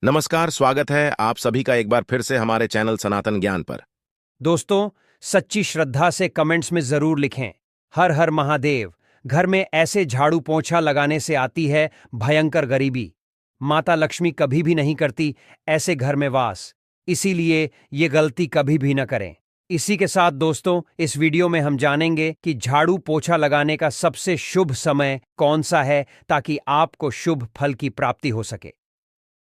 नमस्कार, स्वागत है आप सभी का एक बार फिर से हमारे चैनल सनातन ज्ञान पर। दोस्तों, सच्ची श्रद्धा से कमेंट्स में जरूर लिखें, हर हर महादेव। घर में ऐसे झाड़ू पोंछा लगाने से आती है भयंकर गरीबी। माता लक्ष्मी कभी भी नहीं करती ऐसे घर में वास, इसीलिए ये गलती कभी भी न करें। इसी के साथ दोस्तों, इस वीडियो में हम जानेंगे कि झाड़ू पोछा लगाने का सबसे शुभ समय कौन सा है ताकि आपको शुभ फल की प्राप्ति हो सके।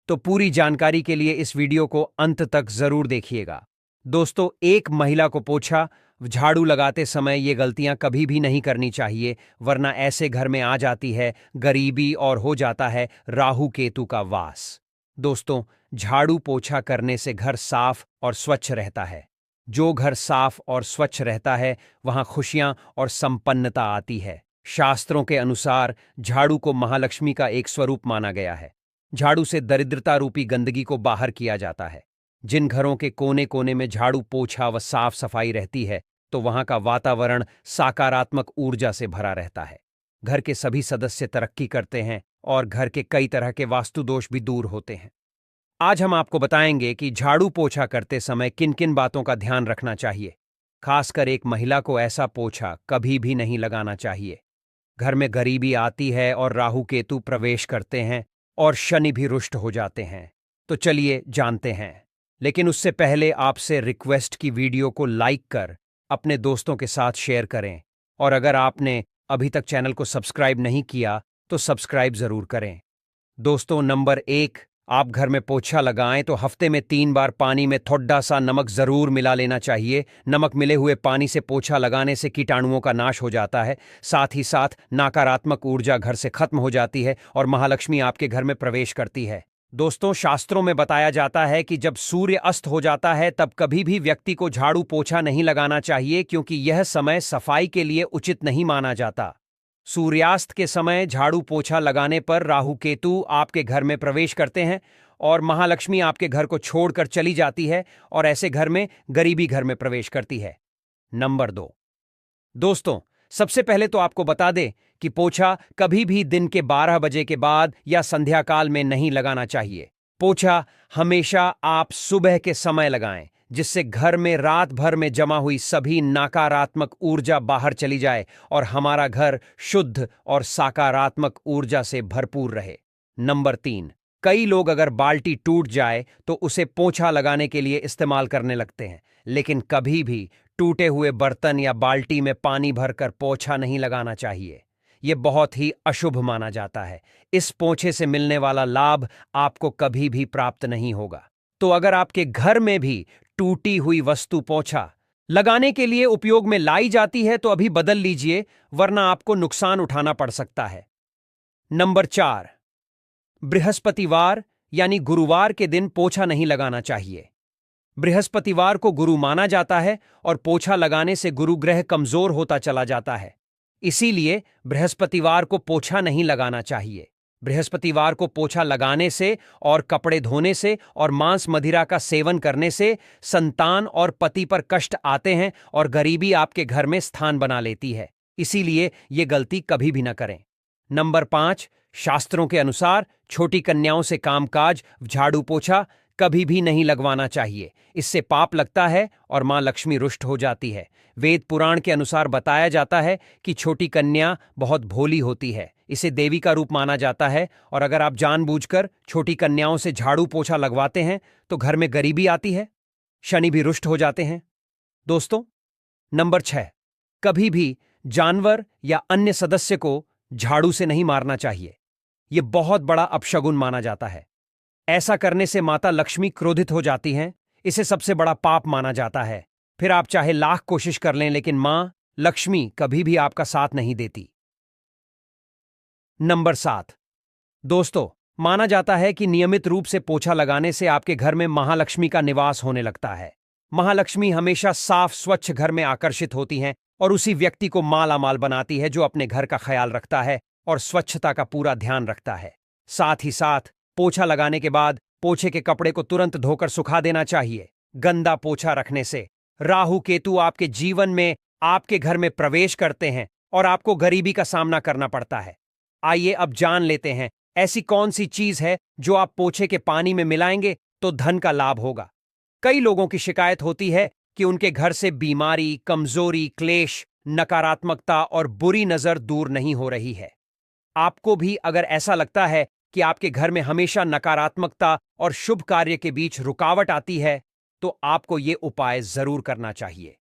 तो पूरी जानकारी के लिए इस वीडियो को अंत तक जरूर देखिएगा। दोस्तों, एक महिला को पोछा झाड़ू लगाते समय ये गलतियां कभी भी नहीं करनी चाहिए, वरना ऐसे घर में आ जाती है गरीबी और हो जाता है राहु केतु का वास। दोस्तों, झाड़ू पोछा करने से घर साफ और स्वच्छ रहता है। जो घर साफ और स्वच्छ रहता है वहां खुशियां और संपन्नता आती है। शास्त्रों के अनुसार झाड़ू को महालक्ष्मी का एक स्वरूप माना गया है। झाड़ू से दरिद्रता रूपी गंदगी को बाहर किया जाता है। जिन घरों के कोने कोने में झाड़ू पोछा व साफ सफाई रहती है तो वहां का वातावरण सकारात्मक ऊर्जा से भरा रहता है। घर के सभी सदस्य तरक्की करते हैं और घर के कई तरह के वास्तु दोष भी दूर होते हैं। आज हम आपको बताएंगे कि झाड़ू पोछा करते समय किन किन बातों का ध्यान रखना चाहिए। खासकर एक महिला को ऐसा पोछा कभी भी नहीं लगाना चाहिए। घर में गरीबी आती है और राहु केतु प्रवेश करते हैं और शनि भी रुष्ट हो जाते हैं। तो चलिए जानते हैं। लेकिन उससे पहले आपसे रिक्वेस्ट की वीडियो को लाइक कर अपने दोस्तों के साथ शेयर करें, और अगर आपने अभी तक चैनल को सब्सक्राइब नहीं किया तो सब्सक्राइब जरूर करें। दोस्तों, नंबर 1, आप घर में पोछा लगाएं तो हफ्ते में 3 बार पानी में थोड़ा सा नमक जरूर मिला लेना चाहिए। नमक मिले हुए पानी से पोछा लगाने से कीटाणुओं का नाश हो जाता है। साथ ही साथ नकारात्मक ऊर्जा घर से खत्म हो जाती है और महालक्ष्मी आपके घर में प्रवेश करती है। दोस्तों, शास्त्रों में बताया जाता है कि जब सूर्य अस्त हो जाता है तब कभी भी व्यक्ति को झाड़ू पोछा नहीं लगाना चाहिए, क्योंकि यह समय सफाई के लिए उचित नहीं माना जाता। सूर्यास्त के समय झाड़ू पोछा लगाने पर राहु केतु आपके घर में प्रवेश करते हैं और महालक्ष्मी आपके घर को छोड़कर चली जाती है और ऐसे घर में गरीबी घर में प्रवेश करती है। नंबर 2, दोस्तों, सबसे पहले तो आपको बता दें कि पोछा कभी भी दिन के 12 बजे के बाद या संध्या काल में नहीं लगाना चाहिए। पोछा हमेशा आप सुबह के समय लगाएं, जिससे घर में रात भर में जमा हुई सभी नकारात्मक ऊर्जा बाहर चली जाए और हमारा घर शुद्ध और सकारात्मक ऊर्जा से भरपूर रहे। नंबर 3, कई लोग अगर बाल्टी टूट जाए तो उसे पोछा लगाने के लिए इस्तेमाल करने लगते हैं, लेकिन कभी भी टूटे हुए बर्तन या बाल्टी में पानी भरकर पोछा नहीं लगाना चाहिए। यह बहुत ही अशुभ माना जाता है। इस पोछे से मिलने वाला लाभ आपको कभी भी प्राप्त नहीं होगा। तो अगर आपके घर में भी टूटी हुई वस्तु पोछा लगाने के लिए उपयोग में लाई जाती है तो अभी बदल लीजिए, वरना आपको नुकसान उठाना पड़ सकता है। नंबर 4, बृहस्पतिवार यानी गुरुवार के दिन पोछा नहीं लगाना चाहिए। बृहस्पतिवार को गुरु माना जाता है और पोछा लगाने से गुरु ग्रह कमजोर होता चला जाता है। इसीलिए बृहस्पतिवार को पोछा नहीं लगाना चाहिए। बृहस्पतिवार को पोछा लगाने से और कपड़े धोने से और मांस मदिरा का सेवन करने से संतान और पति पर कष्ट आते हैं और गरीबी आपके घर में स्थान बना लेती है। इसीलिए ये गलती कभी भी न करें। नंबर 5, शास्त्रों के अनुसार छोटी कन्याओं से कामकाज झाड़ू पोछा कभी भी नहीं लगवाना चाहिए। इससे पाप लगता है और मां लक्ष्मी रुष्ट हो जाती है। वेद पुराण के अनुसार बताया जाता है कि छोटी कन्या बहुत भोली होती है, इसे देवी का रूप माना जाता है, और अगर आप जानबूझकर छोटी कन्याओं से झाड़ू पोछा लगवाते हैं तो घर में गरीबी आती है, शनि भी रुष्ट हो जाते हैं। दोस्तों, नंबर 6, कभी भी जानवर या अन्य सदस्य को झाड़ू से नहीं मारना चाहिए। यह बहुत बड़ा अपशगुन माना जाता है। ऐसा करने से माता लक्ष्मी क्रोधित हो जाती हैं। इसे सबसे बड़ा पाप माना जाता है। फिर आप चाहे लाख कोशिश कर लें, लेकिन मां लक्ष्मी कभी भी आपका साथ नहीं देती। नंबर 7, दोस्तों, माना जाता है कि नियमित रूप से पोछा लगाने से आपके घर में महालक्ष्मी का निवास होने लगता है। महालक्ष्मी हमेशा साफ स्वच्छ घर में आकर्षित होती हैं और उसी व्यक्ति को माला माल बनाती है जो अपने घर का ख्याल रखता है और स्वच्छता का पूरा ध्यान रखता है। साथ ही साथ पोछा लगाने के बाद पोछे के कपड़े को तुरंत धोकर सुखा देना चाहिए। गंदा पोछा रखने से राहु केतु आपके जीवन में आपके घर में प्रवेश करते हैं और आपको गरीबी का सामना करना पड़ता है। आइए अब जान लेते हैं ऐसी कौन सी चीज है जो आप पोछे के पानी में मिलाएंगे तो धन का लाभ होगा? कई लोगों की शिकायत होती है कि उनके घर से बीमारी, कमजोरी, क्लेश, नकारात्मकता और बुरी नजर दूर नहीं हो रही है। आपको भी अगर ऐसा लगता है कि आपके घर में हमेशा नकारात्मकता और शुभ कार्य के बीच रुकावट आती है, तो आपको ये उपाय जरूर करना चाहिए।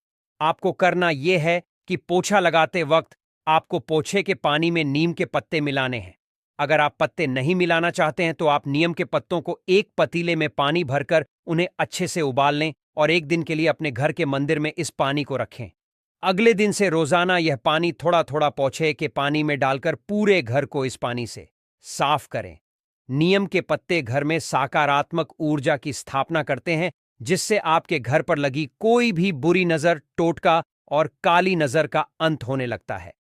आपको करना यह है कि पोछा लगाते वक्त आपको पोछे के पानी में नीम के पत्ते मिलाने हैं। अगर आप पत्ते नहीं मिलाना चाहते हैं तो आप नीम के पत्तों को एक पतीले में पानी भरकर उन्हें अच्छे से उबाल लें और एक दिन के लिए अपने घर के मंदिर में इस पानी को रखें। अगले दिन से रोजाना यह पानी थोड़ा थोड़ा पोछे के पानी में डालकर पूरे घर को इस पानी से साफ करें। नीम के पत्ते घर में सकारात्मक ऊर्जा की स्थापना करते हैं, जिससे आपके घर पर लगी कोई भी बुरी नजर, टोटका और काली नजर का अंत होने लगता है।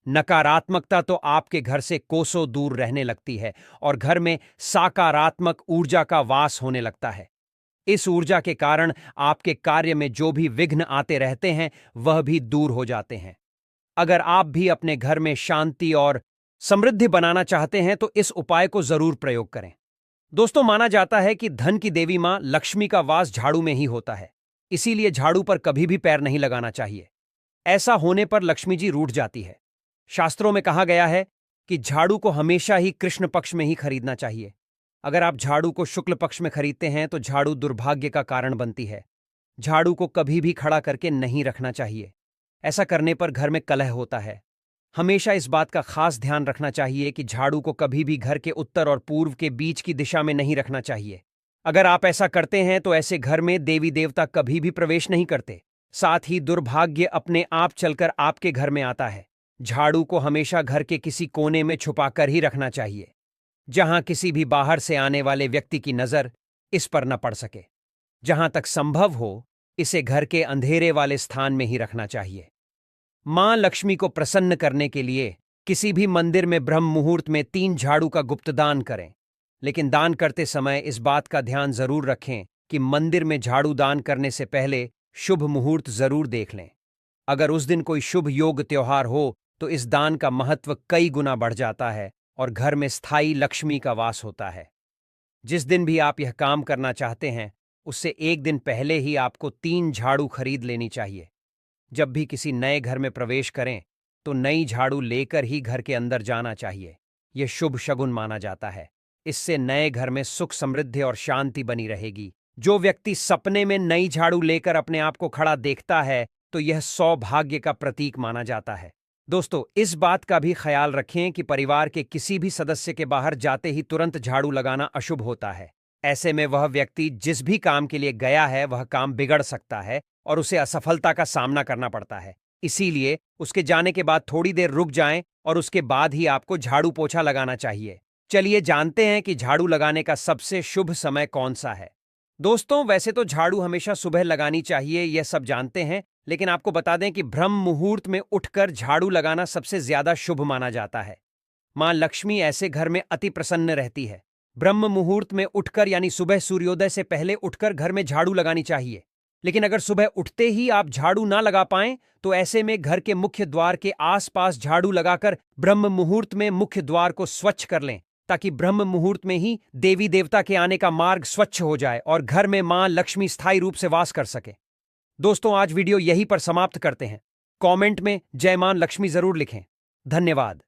नकारात्मकता तो आपके घर से कोसों दूर रहने लगती है और घर में सकारात्मक ऊर्जा का वास होने लगता है। इस ऊर्जा के कारण आपके कार्य में जो भी विघ्न आते रहते हैं वह भी दूर हो जाते हैं। अगर आप भी अपने घर में शांति और समृद्धि बनाना चाहते हैं तो इस उपाय को जरूर प्रयोग करें। दोस्तों, माना जाता है कि धन की देवी मां लक्ष्मी का वास झाड़ू में ही होता है, इसीलिए झाड़ू पर कभी भी पैर नहीं लगाना चाहिए। ऐसा होने पर लक्ष्मी जी रूठ जाती है। शास्त्रों में कहा गया है कि झाड़ू को हमेशा ही कृष्ण पक्ष में ही खरीदना चाहिए। अगर आप झाड़ू को शुक्ल पक्ष में खरीदते हैं तो झाड़ू दुर्भाग्य का कारण बनती है। झाड़ू को कभी भी खड़ा करके नहीं रखना चाहिए, ऐसा करने पर घर में कलह होता है। हमेशा इस बात का खास ध्यान रखना चाहिए कि झाड़ू को कभी भी घर के उत्तर और पूर्व के बीच की दिशा में नहीं रखना चाहिए। अगर आप ऐसा करते हैं तो ऐसे घर में देवी देवता कभी भी प्रवेश नहीं करते, साथ ही दुर्भाग्य अपने आप चलकर आपके घर में आता है। झाड़ू को हमेशा घर के किसी कोने में छुपाकर ही रखना चाहिए, जहां किसी भी बाहर से आने वाले व्यक्ति की नजर इस पर न पड़ सके। जहां तक संभव हो, इसे घर के अंधेरे वाले स्थान में ही रखना चाहिए। मां लक्ष्मी को प्रसन्न करने के लिए किसी भी मंदिर में ब्रह्म मुहूर्त में 3 झाड़ू का गुप्त दान करें, लेकिन दान करते समय इस बात का ध्यान जरूर रखें कि मंदिर में झाड़ू दान करने से पहले शुभ मुहूर्त जरूर देख लें। अगर उस दिन कोई शुभ योग त्योहार हो तो इस दान का महत्व कई गुना बढ़ जाता है और घर में स्थायी लक्ष्मी का वास होता है। जिस दिन भी आप यह काम करना चाहते हैं, उससे एक दिन पहले ही आपको 3 झाड़ू खरीद लेनी चाहिए। जब भी किसी नए घर में प्रवेश करें तो नई झाड़ू लेकर ही घर के अंदर जाना चाहिए। यह शुभ शगुन माना जाता है। इससे नए घर में सुख, समृद्धि और शांति बनी रहेगी। जो व्यक्ति सपने में नई झाड़ू लेकर अपने आप को खड़ा देखता है तो यह सौभाग्य का प्रतीक माना जाता है। दोस्तों, इस बात का भी ख्याल रखें कि परिवार के किसी भी सदस्य के बाहर जाते ही तुरंत झाड़ू लगाना अशुभ होता है। ऐसे में वह व्यक्ति जिस भी काम के लिए गया है वह काम बिगड़ सकता है और उसे असफलता का सामना करना पड़ता है। इसीलिए उसके जाने के बाद थोड़ी देर रुक जाएं और उसके बाद ही आपको झाड़ू पोछा लगाना चाहिए। चलिए जानते हैं कि झाड़ू लगाने का सबसे शुभ समय कौन सा है। दोस्तों, वैसे तो झाड़ू हमेशा सुबह लगानी चाहिए, यह सब जानते हैं, लेकिन आपको बता दें कि ब्रह्म मुहूर्त में उठकर झाड़ू लगाना सबसे ज्यादा शुभ माना जाता है। मां लक्ष्मी ऐसे घर में अति प्रसन्न रहती है। ब्रह्म मुहूर्त में उठकर यानी सुबह सूर्योदय से पहले उठकर घर में झाड़ू लगानी चाहिए। लेकिन अगर सुबह उठते ही आप झाड़ू ना लगा पाएं तो ऐसे में घर के मुख्य द्वार के आसपास झाड़ू लगाकर ब्रह्म मुहूर्त में मुख्य द्वार को स्वच्छ कर लें, ताकि ब्रह्म मुहूर्त में ही देवी देवता के आने का मार्ग स्वच्छ हो जाए और घर में मां लक्ष्मी स्थायी रूप से वास कर सके। दोस्तों, आज वीडियो यहीं पर समाप्त करते हैं। कमेंट में जय मां लक्ष्मी जरूर लिखें। धन्यवाद।